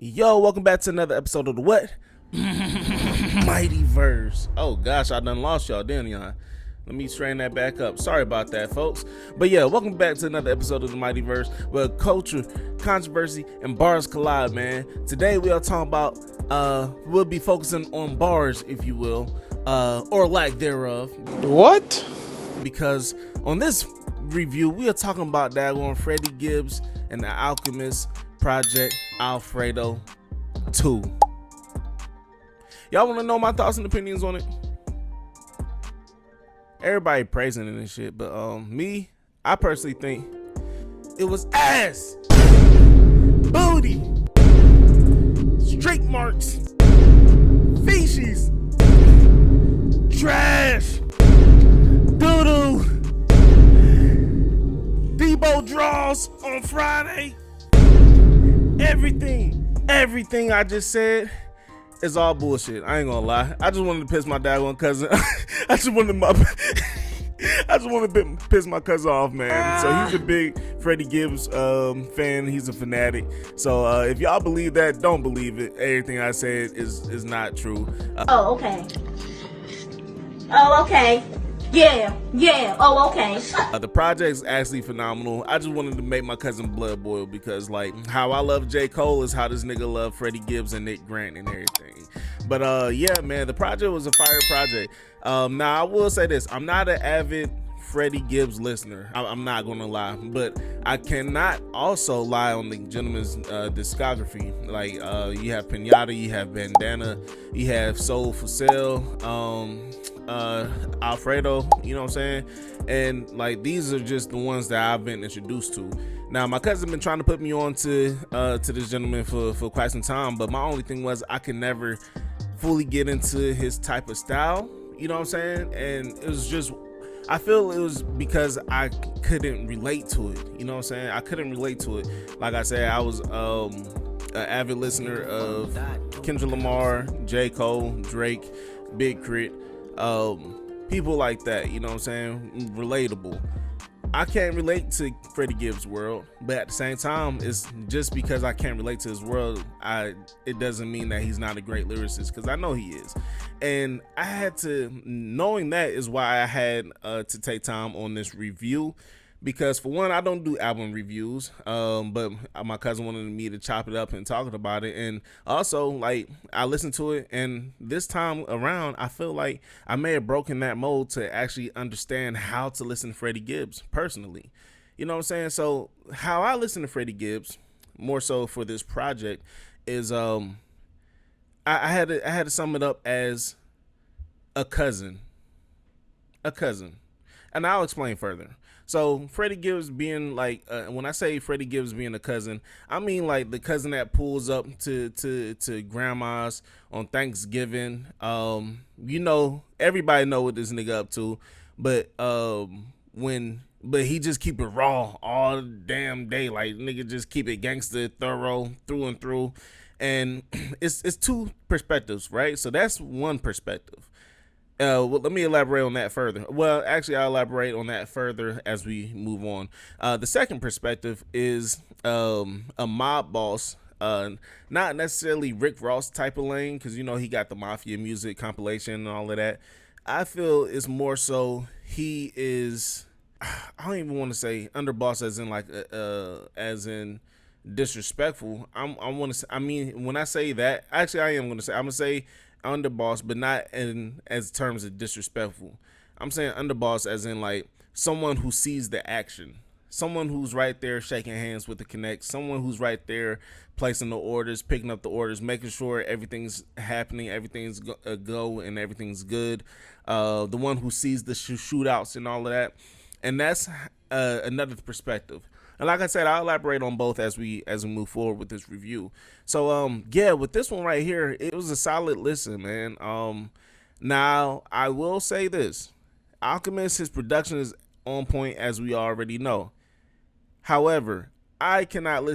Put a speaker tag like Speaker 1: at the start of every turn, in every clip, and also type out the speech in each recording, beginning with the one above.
Speaker 1: Yo, welcome back to another episode of the what? Miightyverse. Oh gosh, I done lost y'all, didn't I? Let me strain that back up. Sorry about that, folks. But yeah, welcome back to another episode of the Miightyverse, where culture, controversy, and bars collide, man. Today we are talking about, we'll be focusing on bars, if you will, or lack thereof.
Speaker 2: What?
Speaker 1: Because on this review, we are talking about that one, Freddie Gibbs and the Alchemist project, Alfredo 2. Y'all want to know my thoughts and opinions on it? Everybody praising it and shit, but I personally think it was ass, booty, streak marks, feces, trash, doo-doo, Debo draws on Friday. Everything I just said is all bullshit. I ain't gonna lie. I just wanted to piss my daggone cousin. I just wanted to piss my cousin off, man. So he's a big Freddie Gibbs fan. He's a fanatic. So if y'all believe that, don't believe it. Everything I said is not true.
Speaker 3: Oh, okay. Yeah. Oh, okay.
Speaker 1: The project's actually phenomenal. I just wanted to make my cousin blood boil because, like, how I love J. Cole is how this nigga love Freddie Gibbs and Nick Grant and everything. But yeah, man, the project was a fire project. Now I will say this: I'm not an avid Freddie Gibbs listener. I'm not gonna lie, but I cannot also lie on the gentleman's discography. Like, you have Pinata, you have Bandana, you have Soul for Sale, Alfredo, you know what I'm saying? And like, these are just the ones that I've been introduced to. Now my cousin been trying to put me on to this gentleman for quite some time, but my only thing was I can never fully get into his type of style, you know what I'm saying? And it was just, I feel it was because I couldn't relate to it, you know what I'm saying? I couldn't relate to it. Like I said, I was an avid listener of Kendrick Lamar, J. Cole, Drake, Big Crit, people like that, you know what I'm saying? Relatable. I can't relate to Freddie Gibbs' world, but at the same time, it's just because I can't relate to his world, it doesn't mean that he's not a great lyricist, because I know he is. And I had to, knowing that is why I had to take time on this review, because for one, I don't do album reviews, but my cousin wanted me to chop it up and talk about it. And also, like, I listened to it, and this time around, I feel like I may have broken that mold to actually understand how to listen to Freddie Gibbs personally. You know what I'm saying? So how I listen to Freddie Gibbs, more so for this project, is I had to sum it up as a cousin, and I'll explain further. So Freddie Gibbs being like, when I say Freddie Gibbs being a cousin, I mean like the cousin that pulls up to grandma's on Thanksgiving. You know, everybody know what this nigga up to, but he just keep it raw all damn day. Like, nigga just keep it gangster, thorough, through and through. And it's two perspectives, right? So that's one perspective. Well, let me elaborate on that further. Well, actually, I'll elaborate on that further as we move on. The second perspective is a mob boss, not necessarily Rick Ross type of lane, because, you know, he got the Mafia music compilation and all of that. I feel it's more so he is, I don't even want to say underboss as in like as in disrespectful. I mean, when I say that, actually, I'm gonna say underboss, but not in as terms of disrespectful. I'm saying underboss as in like someone who sees the action, someone who's right there shaking hands with the connect, someone who's right there placing the orders, picking up the orders, making sure everything's happening, everything's go and everything's good. The one who sees the shootouts and all of that. And that's another perspective. And like I said, I'll elaborate on both as we move forward with this review. So yeah, with this one right here, it was a solid listen, man. Now I will say this: Alchemist, his production is on point, as we already know. However, I could not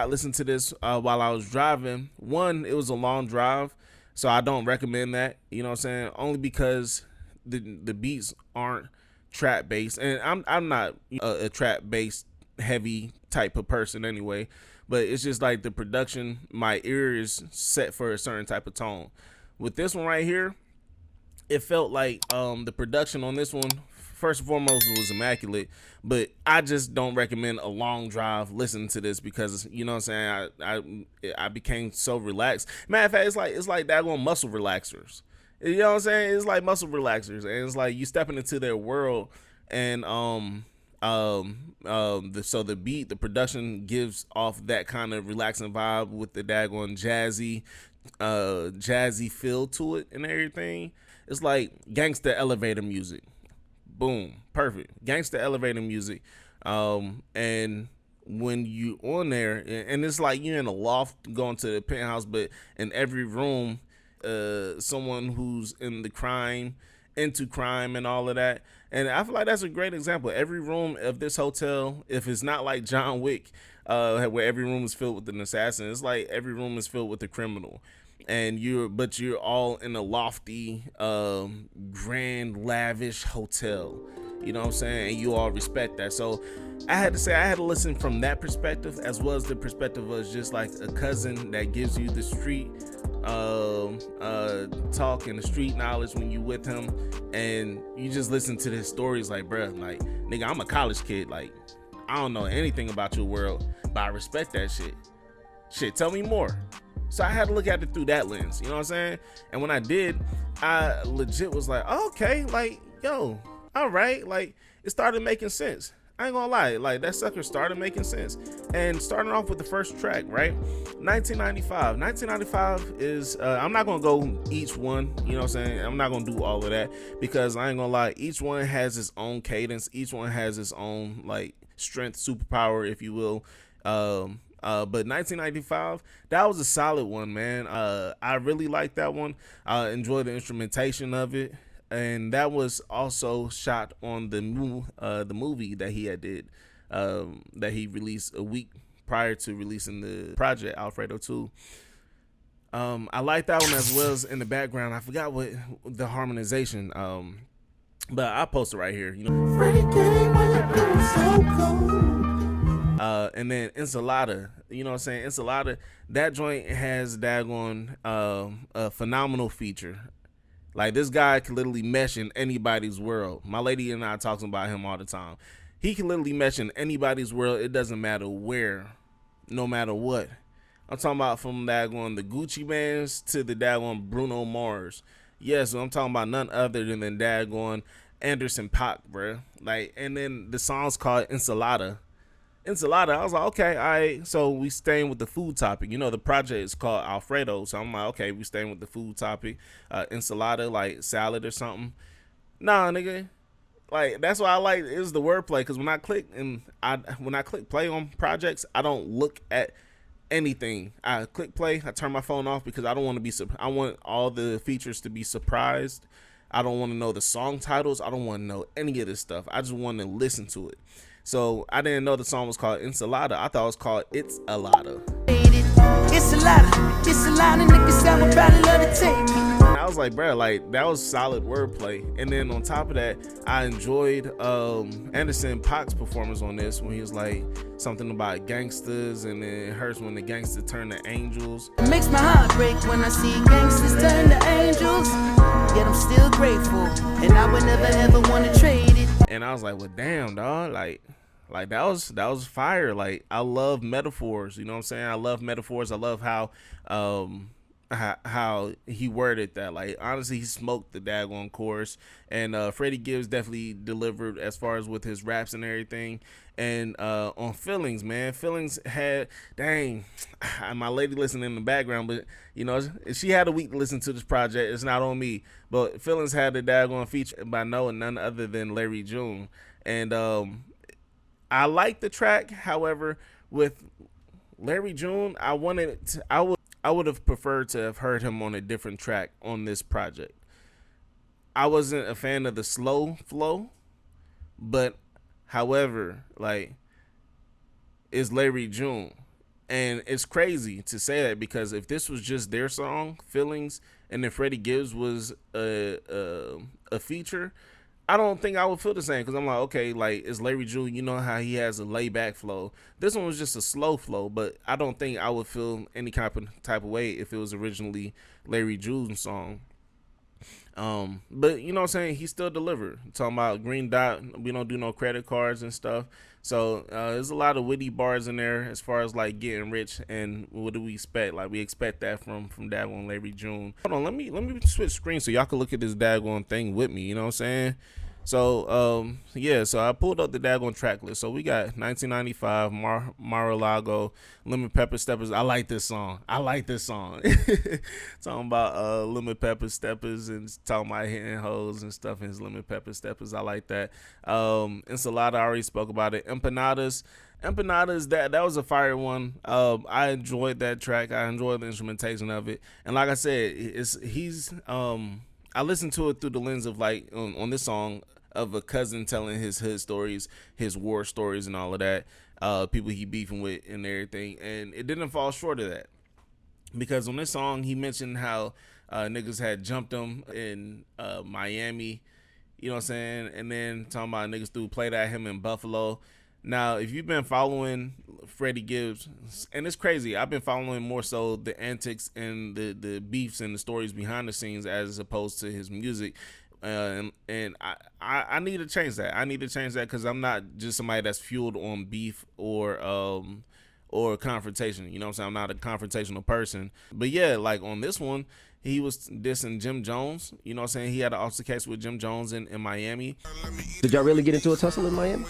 Speaker 1: listen to this while I was driving. One, it was a long drive, so I don't recommend that. You know what I'm saying? Only because the beats aren't trap based, and I'm not a trap based heavy type of person anyway. but it's just like the production, my ear is set for a certain type of tone. With this one right here, it felt like the production on this one, first and foremost, was immaculate, but I just don't recommend a long drive listening to this because, you know what I'm saying, I became so relaxed. Matter of fact, it's like daggone muscle relaxers. You know what I'm saying? It's like muscle relaxers, and it's like you stepping into their world, and so the beat, the production gives off that kind of relaxing vibe with the daggone jazzy feel to it and everything. It's like gangsta elevator music. Boom, perfect. Gangsta elevator music. And when you on there, and it's like you're in a loft going to the penthouse, but in every room, someone who's into crime and all of that. And I feel like that's a great example. Every room of this hotel, if it's not like John Wick, where every room is filled with an assassin, it's like every room is filled with a criminal. And you're all in a lofty, grand, lavish hotel. You know what I'm saying? And you all respect that. So I had to listen from that perspective, as well as the perspective of just like a cousin that gives you the street talk and the street knowledge when you with him, and you just listen to his stories. Like, bruh, like, nigga, I'm a college kid. Like, I don't know anything about your world, but I respect that shit. Tell me more. So I had to look at it through that lens, you know what I'm saying? And when I did, I legit was like, oh, okay, like, yo, all right, like, it started making sense. I ain't gonna lie, like, that sucker started making sense. And starting off with the first track, right? 1995. 1995 is, I'm not gonna go each one, you know what I'm saying? I'm not gonna do all of that because I ain't gonna lie, each one has its own cadence, each one has its own, like, strength, superpower, if you will. But 1995, that was a solid one, man. I really liked that one. I enjoyed the instrumentation of it, and that was also shot on the movie that he had did, that he released a week prior to releasing the project Alfredo 2. I like that one, as well as in the background. I forgot what the harmonization. But I'll post it right here. You know. Freddie came when you feel so cold. And then Ensalada, you know what I'm saying? Ensalada, that joint has daggone a phenomenal feature. Like, this guy can literally mesh in anybody's world. My lady and I talking about him all the time. He can literally mesh in anybody's world. It doesn't matter where, no matter what. I'm talking about from daggone the Gucci Mans to the daggone Bruno Mars. Yeah, so I'm talking about none other than the daggone Anderson .Paak, bro. Like, and then the song's called Ensalada. I was like, okay, all right. So we staying with the food topic. You know, the project is called Alfredo. So I'm like, okay, we staying with the food topic. Ensalada, like salad or something. Nah, nigga. Like, that's why I like is the wordplay. Because when I click play on projects, I don't look at anything. I click play. I turn my phone off because I don't want to be. I want all the features to be surprised. I don't want to know the song titles. I don't want to know any of this stuff. I just want to listen to it. So I didn't know the song was called Ensalada. I thought it was called It's a Lotta. It's a lotta. It's a lotta. Niggas that would probably love to take me. And I was like, bro, like, that was solid wordplay. And then on top of that, I enjoyed Anderson .Paak's performance on this when he was like something about gangsters, and then it hurts when the gangsters turn to angels. It makes my heart break when I see gangsters turn to angels. Yet I'm still grateful, and I would never ever want to trade it. And I was like, well, damn, dog, like that was fire. Like, I love metaphors, you know what I'm saying? I love metaphors. I love how he worded that. Like, honestly, he smoked the daggone chorus, and Freddie Gibbs definitely delivered as far as with his raps and everything. And on Feelings, man, Feelings had, dang, my lady listening in the background, but you know, she had a week to listen to this project. It's not on me, but Feelings had the daggone feature by none other than Larry June. And I like the track. However, with Larry June, I would have preferred to have heard him on a different track on this project. I wasn't a fan of the slow flow, but however, like, it's Larry June. And it's crazy to say that because if this was just their song, Feelings, and then Freddie Gibbs was a feature, I don't think I would feel the same because I'm like, okay, like it's Larry June, you know how he has a laid back flow. This one was just a slow flow, but I don't think I would feel any type of way if it was originally Larry June's song. But you know what I'm saying, he still delivered. Talking about green dot, we don't do no credit cards and stuff. So there's a lot of witty bars in there as far as like getting rich, and what do we expect? Like we expect that from daggone Larry June. Hold on, let me switch screens so y'all can look at this daggone thing with me. You know what I'm saying? So yeah, so I pulled up the daggone track list. So we got 1995, Mar-a-Lago, Lemon Pepper Steppers. I like this song. Talking about Lemon Pepper Steppers and talking about hitting hoes and stuff in his Lemon Pepper Steppers. I like that. Ensalada, I already spoke about it. Empanadas, that was a fire one. I enjoyed that track. I enjoyed the instrumentation of it. And like I said, I listened to it through the lens of like on this song of a cousin telling his hood stories, his war stories and all of that, people he beefing with and everything. And it didn't fall short of that, because on this song he mentioned how niggas had jumped him in Miami, you know what I'm saying? And then talking about niggas threw played at him in Buffalo. Now, if you've been following Freddie Gibbs, and it's crazy, I've been following more so the antics and the beefs and the stories behind the scenes as opposed to his music. And I need to change that. I need to change that because I'm not just somebody that's fueled on beef or confrontation. You know what I'm saying? I'm not a confrontational person. But yeah, like on this one, he was dissing Jim Jones. You know what I'm saying? He had an altercation with Jim Jones in Miami.
Speaker 2: Did y'all really get into a tussle in Miami?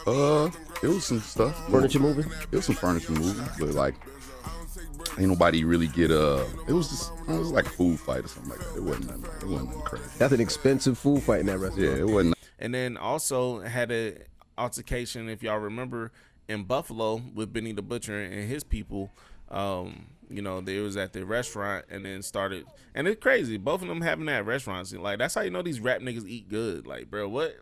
Speaker 4: It was some stuff.
Speaker 2: Furniture moving?
Speaker 4: It was some furniture moving, but like, ain't nobody really get it was like a food fight or something like that. It wasn't nothing crazy.
Speaker 2: That's an expensive food fight in that restaurant.
Speaker 4: Yeah, it wasn't.
Speaker 1: And then also had a altercation, if y'all remember, in Buffalo with Benny the Butcher and his people. You know, they was at the restaurant and then started, and it's crazy, both of them having that restaurants. Like, that's how you know these rap niggas eat good. Like, bro, what?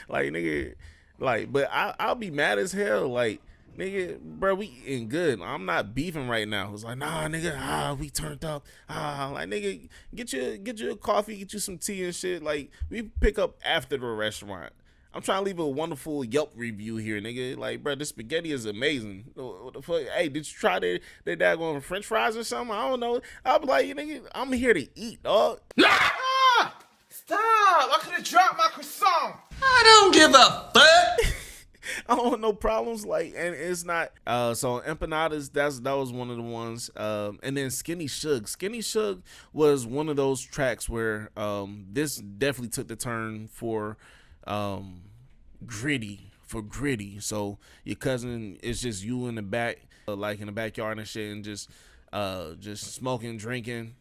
Speaker 1: Like, nigga, like, but I'll be mad as hell. Like, nigga, bro, we eating good. I'm not beefing right now. It's like, nah, nigga, we turned up. Like, nigga, get you a coffee, get you some tea and shit. Like, we pick up after the restaurant. I'm trying to leave a wonderful Yelp review here, nigga. Like, bro, this spaghetti is amazing. What the fuck? Hey, did you try their daggone French fries or something? I don't know. I'll be like, nigga, I'm here to eat, dog.
Speaker 5: Ah! Stop! I could have dropped my croissant.
Speaker 6: I don't give a fuck.
Speaker 1: I don't want no problems. Like, and it's not. So empanadas, that was one of the ones. And then Skinny Suge. Skinny Suge was one of those tracks where this definitely took the turn for gritty. So your cousin is just you in the back, like in the backyard and shit, and just smoking, drinking,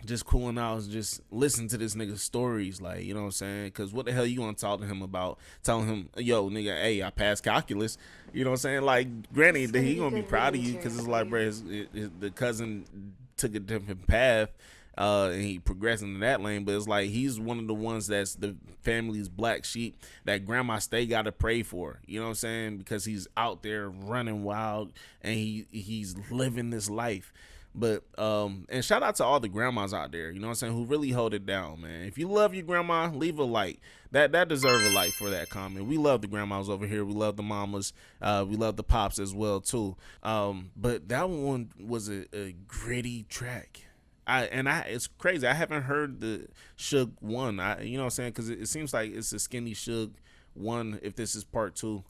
Speaker 1: just cooling out, just listen to this nigga's stories, like, you know what I'm saying? Because what the hell you gonna talk to him about? Telling him, yo, nigga, hey, I passed calculus. You know what I'm saying? Like, granted, he gonna be proud of you because it's like, bro, the cousin took a different path. And he progressed into that lane, but it's like he's one of the ones that's the family's black sheep that grandma stay gotta pray for. You know what I'm saying? Because he's out there running wild and he's living this life. But and shout out to all the grandmas out there, you know what I'm saying, who really hold it down, man. If you love your grandma, leave a like. That deserve a like for that comment. We love the grandmas over here. We love the mamas. We love the pops as well too. But that one was a gritty track. It's crazy. I haven't heard the Suge one. You know what I'm saying? Because it seems like it's a Skinny Suge one if this is part 2.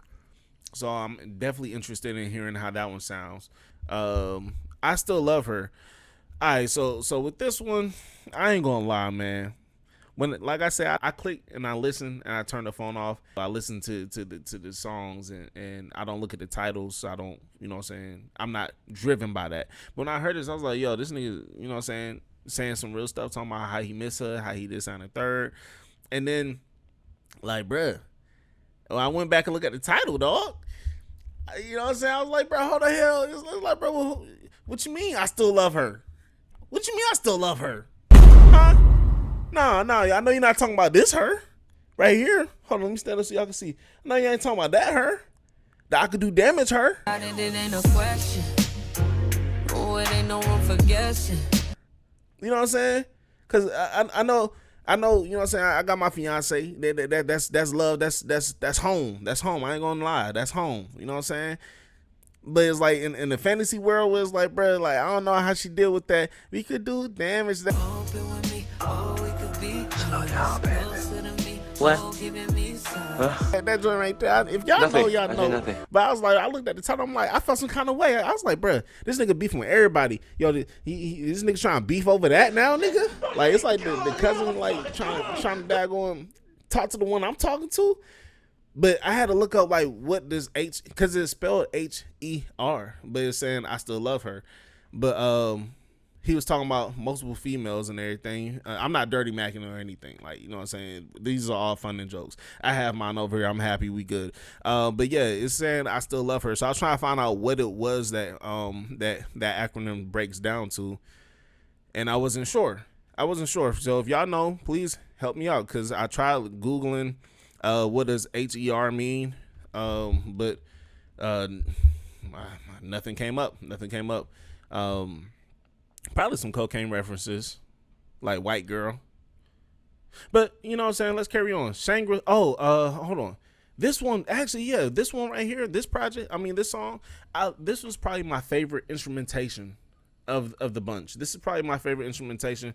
Speaker 1: So I'm definitely interested in hearing how that one sounds. I still love her. All right, so with this one, I ain't gonna lie, man. When, like I said, I click and I listen and I turn the phone off. I listen to the songs and I don't look at the titles. So I don't, you know what I'm saying? I'm not driven by that. But when I heard this, I was like, yo, this nigga, you know what I'm saying some real stuff, talking about how he miss her, how he this and the third. And then, like, bruh, I went back and looked at the title, dog. You know what I'm saying? I was like, bro, how the hell? It's like, bro, what you mean I still love her? What you mean I still love her? Huh? No, I know you're not talking about this her right here. Hold on, let me stand up so y'all can see. I know you ain't talking about that her. That I could do damage her.
Speaker 7: It ain't no question. Oh, it ain't no room for guessing.
Speaker 1: You know what I'm saying? Because I know I know, you know what I'm saying. I got my fiance. That's love. That's home. That's home. I ain't gonna lie. That's home. You know what I'm saying. But it's like in the fantasy world, where it's like, bro, like I don't know how she deal with that. We could do damage.
Speaker 7: What?
Speaker 1: That joint right there. If y'all
Speaker 7: Nothing.
Speaker 1: know, y'all
Speaker 7: I
Speaker 1: know.
Speaker 7: said nothing.
Speaker 1: But I was like, I looked at the title. I'm like, I felt some kind of way. I was like, bro, this nigga beefing with everybody. Yo, this nigga trying to beef over that now, nigga. Like it's like the cousin like trying to daggone talk to the one I'm talking to. But I had to look up like what does H, because it's spelled H-E-R, but it's saying I still love her. But he was talking about multiple females and everything. I'm not dirty macking or anything, like, you know what I'm saying. These are all fun and jokes. I have mine over here. I'm happy we good. But yeah, it's saying I still love her. So I was trying to find out what it was that that acronym breaks down to, and I wasn't sure. So if y'all know, please help me out, because I tried Googling what does H-E-R mean, but nothing came up. Probably some cocaine references, like white girl. But you know what I'm saying, let's carry on. Shangri. Hold on. This one, actually, yeah, this one right here, this project, this song, this was probably my favorite instrumentation of the bunch. This is probably my favorite instrumentation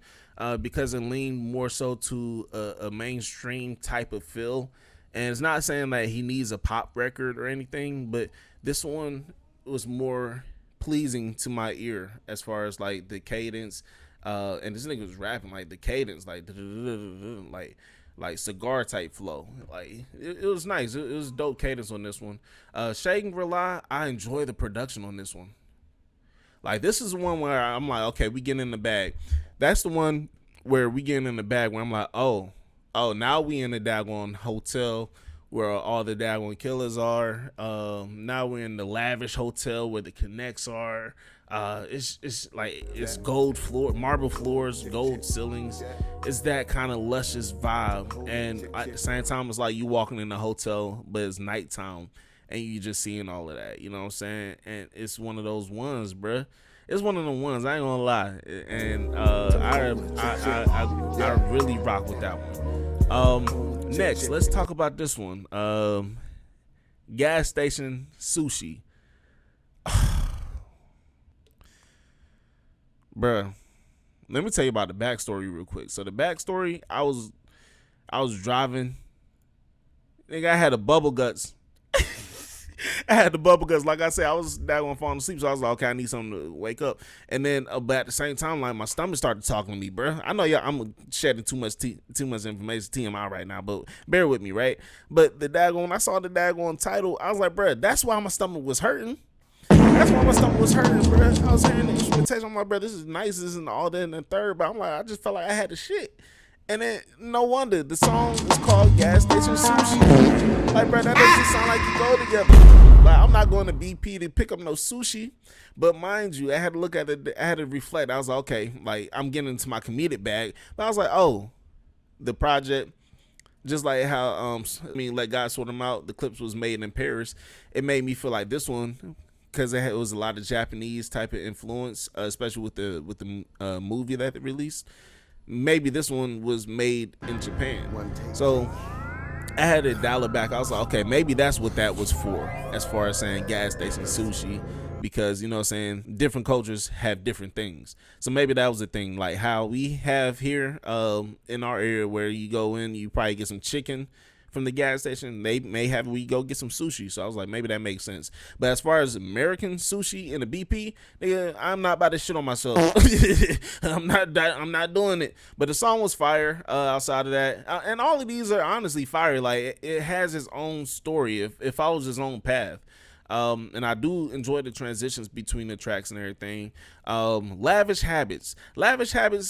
Speaker 1: because it leaned more so to a mainstream type of feel. And it's not saying that he needs a pop record or anything, but this one was more pleasing to my ear as far as like the cadence. And this nigga was rapping like the cadence, like cigar type flow. Like it was nice. It was dope cadence on this one. Shangri-La, I enjoy the production on this one. Like this is the one where I'm like, okay, we getting in the bag. That's the one where we getting in the bag where I'm like, oh, now we in the daggone hotel where all the daggone killers are. Now we're in the lavish hotel where the connects are. It's like it's gold floor, marble floors, gold ceilings. It's that kind of luscious vibe, and at the same time, it's like you walking in the hotel, but it's nighttime, and you just seeing all of that. You know what I'm saying? And it's one of those ones, bruh. It's one of the ones. I ain't gonna lie, and I really rock with that one. Next, let's talk about this one. Gas station sushi. Bruh, let me tell you about the backstory real quick. So the backstory, I was driving. Nigga, I had a bubble guts. Like I said, I was daggone falling asleep, so I was like, okay, I need something to wake up. And then, but at the same time, like my stomach started talking to me, bro. I know I'm shedding too much information, TMI right now, but bear with me, right? But I saw the daggone title, I was like, bro, that's why my stomach was hurting. Bro. I was hearing the instrumentation. I'm like, bro, this is nice. This isn't all that in the third, but I'm like, I just felt like I had the shit. And then, no wonder, the song is called Gas Station Sushi. Like, bro, that doesn't sound like you go together. Like, I'm not going to BP to pick up no sushi. But mind you, I had to look at it, I had to reflect. I was like, okay, like, I'm getting into my comedic bag. But I was like, oh, the project, just like how, Let God Sort Them Out, the clips was made in Paris. It made me feel like this one, because it was a lot of Japanese type of influence, especially with the movie that they released. Maybe this one was made in Japan. So I had to dial it back. I was like, okay, maybe that's what that was for, as far as saying gas station sushi, because, you know what I'm saying, different cultures have different things. So maybe that was the thing, like how we have here in our area where you go in, you probably get some chicken from the gas station. They may have we go get some sushi. So I was like, maybe that makes sense. But as far as American sushi in the BP, nigga, I'm not about to shit on myself. I'm not doing it. But the song was fire. Outside of that, and all of these are honestly fire. Like it has its own story. It follows its own path. And I do enjoy the transitions between the tracks and everything. Lavish Habits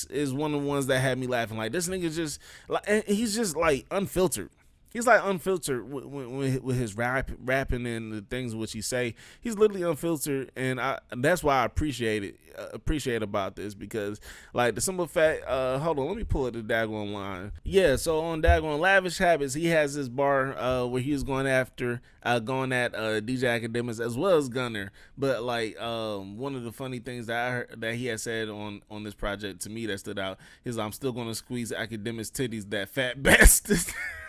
Speaker 1: is one of the ones that had me laughing. Like this nigga just like, he's just like unfiltered. he's like unfiltered with his rapping and the things which he say. He's literally unfiltered, and that's why I appreciate about this, because like the simple fact, hold on, let me pull it the daggone line. Yeah, so on daggone Lavish Habits, he has this bar where he was going at DJ Akademiks as well as Gunna. But like one of the funny things that I heard that he had said on this project to me that stood out is, I'm still gonna squeeze Akademiks titties, that fat bastard.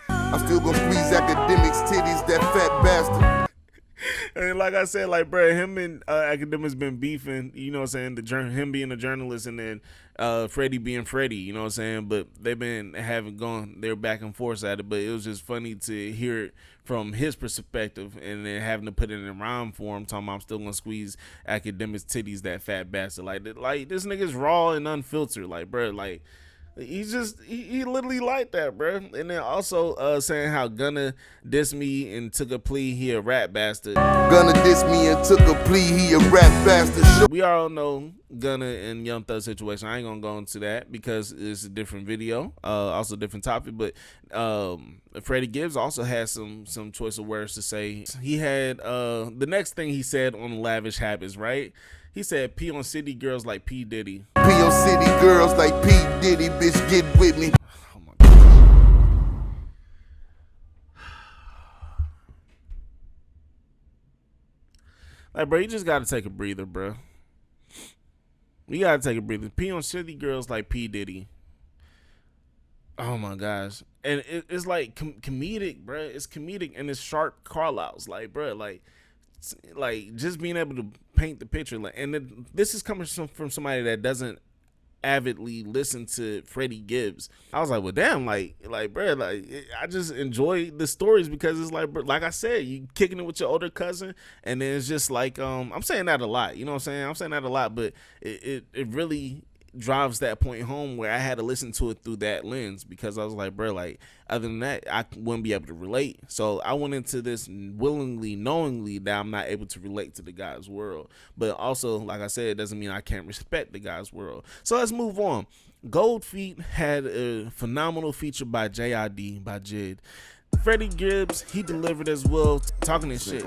Speaker 7: I'm still gonna squeeze Akademiks titties, that fat bastard.
Speaker 1: And like I said, like, bro, him and Akademiks been beefing, you know what I'm saying, him being a journalist and then Freddie being Freddie, you know what I'm saying, but they've been they're back and forth at it, but it was just funny to hear it from his perspective, and then having to put it in rhyme form, talking about I'm still gonna squeeze Akademiks titties, that fat bastard. Like this nigga's raw and unfiltered, like, bro, like, he literally like that, bro. And then also saying how Gunna dissed me and took a plea, he a rap bastard.
Speaker 7: Gunna dissed me and took a plea, he a rap bastard.
Speaker 1: We all know Gunna and Young Thug situation. I ain't gonna go into that because it's a different video, also a different topic. But Freddie Gibbs also has some choice of words to say. He had the next thing he said on Lavish Habits, right? He said, "P on city girls like P Diddy."
Speaker 7: P on city girls like P Diddy, bitch, get with me.
Speaker 1: Oh my God. Like, bro, you just gotta take a breather, bro. You gotta take a breather. P on city girls like P Diddy. Oh my gosh. And it's like comedic, bro. It's comedic and it's sharp call outs. Like, bro, like just being able to paint the picture. Like, and this is coming from somebody that doesn't avidly listen to Freddie Gibbs. I was like, well, damn, like, bro, like, I just enjoy the stories because it's like, bro, like I said, you kicking it with your older cousin, and then it's just like, I'm saying that a lot, you know what I'm saying? I'm saying that a lot, but it really drives that point home where I had to listen to it through that lens, because I was like, bro, like, other than that, I wouldn't be able to relate. So I went into this willingly, knowingly that I'm not able to relate to the guy's world. But also, like I said, it doesn't mean I can't respect the guy's world. So let's move on. Gold Feet had a phenomenal feature by JID, by Jid. Freddie Gibbs, he delivered as well, talking this shit.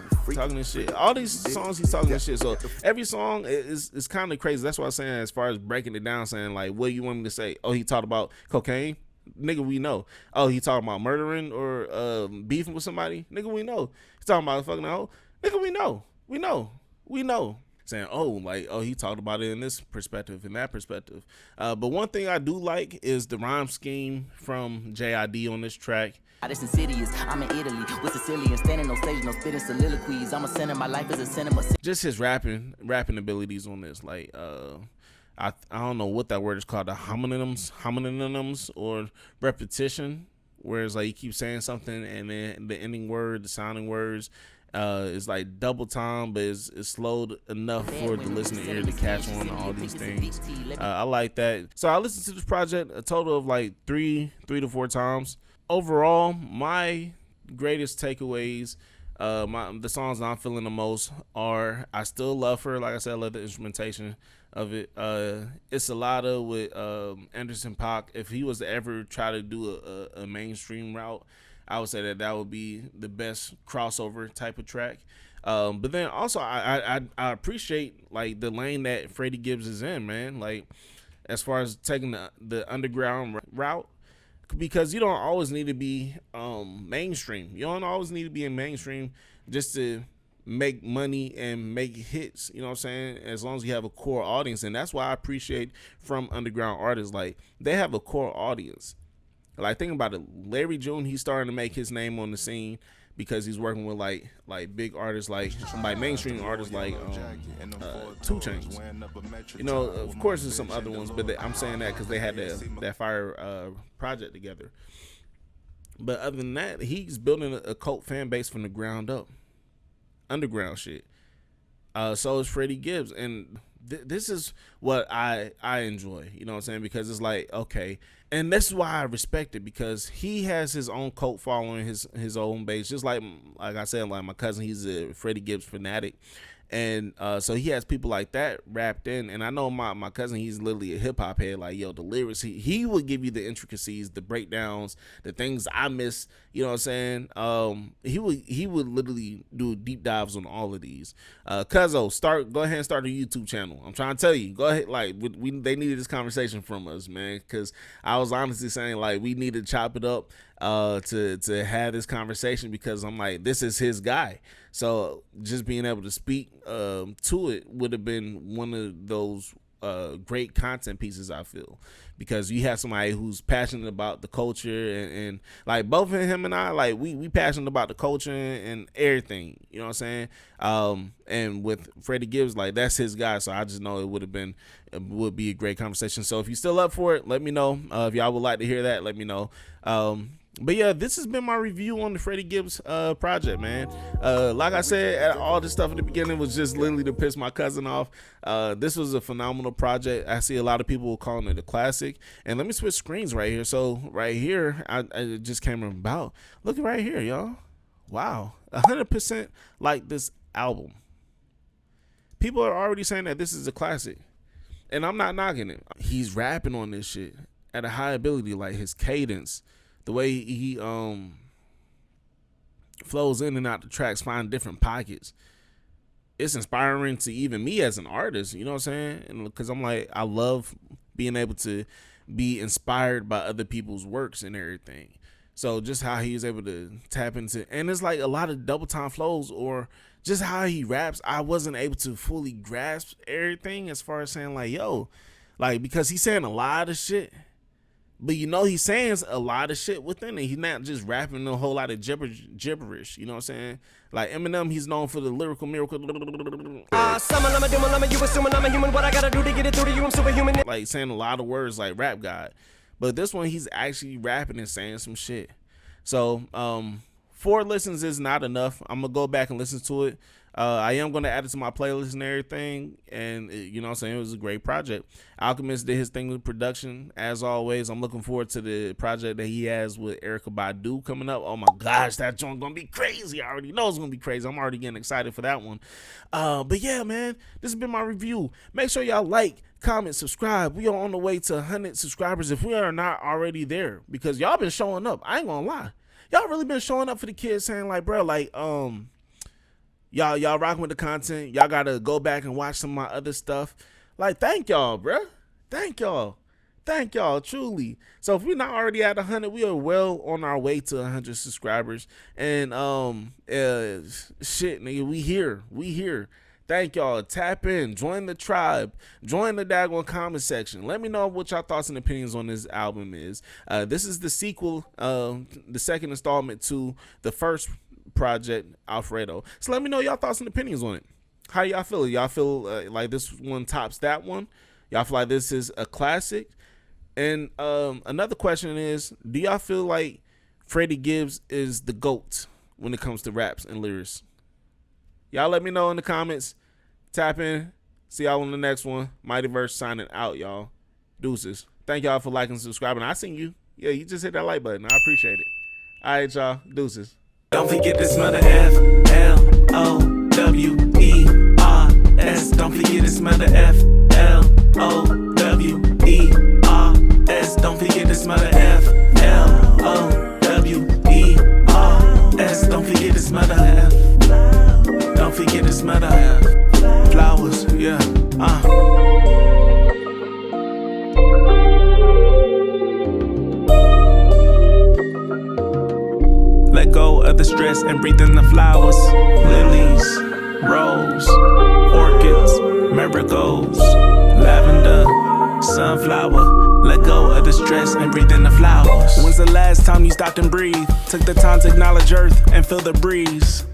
Speaker 1: All these songs, he's talking this shit. So every song is kind of crazy. That's what I'm saying, as far as breaking it down, saying like, what do you want me to say? Oh, he talked about cocaine? Nigga, we know. Oh, he talking about murdering or beefing with somebody? Nigga, we know. He talking about fucking hoe? Nigga, we know. Saying, oh, like, oh, he talked about it in this perspective, in that perspective. But one thing I do like is the rhyme scheme from JID on this track.
Speaker 8: This insidious. I'm in Italy with Sicilian, standing on stage, no spitting soliloquies. I'm a center, my life is a cinema.
Speaker 1: Just his rapping abilities on this, like, I don't know what that word is called, the homonyms or repetition, whereas like you keep saying something and then the ending word, the sounding words, is like double time, but it's slowed enough for the listening ear to catch on all these things. I like that. So I listened to this project a total of like three to four times. Overall, my greatest takeaways, the songs I'm feeling the most are I Still Love Her. Like I said, I love the instrumentation of it. It's a lot of with Anderson .Paak. If he was to ever try to do a mainstream route, I would say that would be the best crossover type of track. But then also I appreciate like the lane that Freddie Gibbs is in, man. Like, as far as taking the underground route, because you don't always need to be mainstream. You don't always need to be in mainstream just to make money and make hits, you know what I'm saying, as long as you have a core audience. And that's why I appreciate from underground artists, like, they have a core audience. Like, think about it, Larry June, he's starting to make his name on the scene because he's working with like big artists, like mainstream artists like 2 Chainz. You know, of course there's some other ones, but I'm saying that because they had that fire project together. But other than that, he's building a cult fan base from the ground up, underground shit. So is Freddie Gibbs, and this is what I enjoy, you know what I'm saying, because it's like, okay, and that's why I respect it, because he has his own cult following, his own base, just like I said, like my cousin, he's a Freddie Gibbs fanatic, And so he has people like that wrapped in. And I know my cousin, he's literally a hip hop head. Like, yo, the lyrics, he would give you the intricacies, the breakdowns, the things I miss. You know what I'm saying? He would literally do deep dives on all of these. Cuzzo, go ahead and start a YouTube channel. I'm trying to tell you, go ahead. Like, they needed this conversation from us, man, because I was honestly saying, like, we need to chop it up to have this conversation, because I'm like, this is his guy. So just being able to speak to it would have been one of those great content pieces, I feel, because you have somebody who's passionate about the culture and like both of him and I, like we passionate about the culture and everything, you know what I'm saying? And with Freddie Gibbs, like that's his guy, so I just know it would be a great conversation. So if you're still up for it, let me know. If y'all would like to hear that, let me know. But yeah, this has been my review on the Freddie Gibbs project, man. Like I said, all this stuff at the beginning was just literally to piss my cousin off. This was a phenomenal project. I see a lot of people calling it a classic. And let me switch screens right here. So right here, I just came about. Look right here, y'all. Wow, 100% like this album. People are already saying that this is a classic, and I'm not knocking it. He's rapping on this shit at a high ability, like his cadence, the way he flows in and out the tracks, find different pockets. It's inspiring to even me as an artist, you know what I'm saying? And because I'm like, I love being able to be inspired by other people's works and everything. So just how he was able to tap into, and it's like a lot of double time flows, or just how he raps, I wasn't able to fully grasp everything as far as saying like, yo, like, because he's saying a lot of shit. But you know he's saying a lot of shit within it. He's not just rapping a whole lot of gibberish. You know what I'm saying? Like Eminem, he's known for the lyrical miracle. Like saying a lot of words like Rap God. But this one, he's actually rapping and saying some shit. So 4 listens is not enough. I'm going to go back and listen to it. I am going to add it to my playlist and everything. And, you know what I'm saying? It was a great project. Alchemist did his thing with production, as always. I'm looking forward to the project that he has with Erykah Badu coming up. Oh, my gosh, that joint going to be crazy. I already know it's going to be crazy. I'm already getting excited for that one. But, yeah, man, this has been my review. Make sure y'all like, comment, subscribe. We are on the way to 100 subscribers if we are not already there, because y'all been showing up. I ain't going to lie. Y'all really been showing up for the kids, saying, like, bro, like, y'all rocking with the content. Y'all gotta go back and watch some of my other stuff. Like, thank y'all, bruh. Thank y'all, truly. So if we're not already at 100, we are well on our way to 100 subscribers. And shit, nigga, we here. Thank y'all. Tap in, join the tribe, join the daggone comment section. Let me know what y'all thoughts and opinions on this album is. This is the sequel, the second installment to the first project, Alfredo. So let me know y'all thoughts and opinions on it. How y'all feel? Y'all feel like this one tops that one? Y'all feel like this is a classic? And another question is, do y'all feel like Freddie Gibbs is the GOAT when it comes to raps and lyrics? Y'all let me know in the comments. Tap in. See y'all on the next one. Miightyverse signing out, y'all. Deuces. Thank y'all for liking and subscribing. I seen you. Yeah, you just hit that like button. I appreciate it. All right, y'all. Deuces.
Speaker 9: Don't forget to smell the F-L-O-W-E-R-S. Don't forget to smell the F-L-O-W-E-R-S. Don't forget to smell the F-L-O-W-E-R-S. Don't forget to smell the F. Don't forget to smell the F. Flowers, yeah, Let go of the stress and breathe in the flowers. Lilies, rose, orchids, marigolds, lavender, sunflower. Let go of the stress and breathe in the flowers. When's the last time you stopped and breathed? Took the time to acknowledge earth and feel the breeze.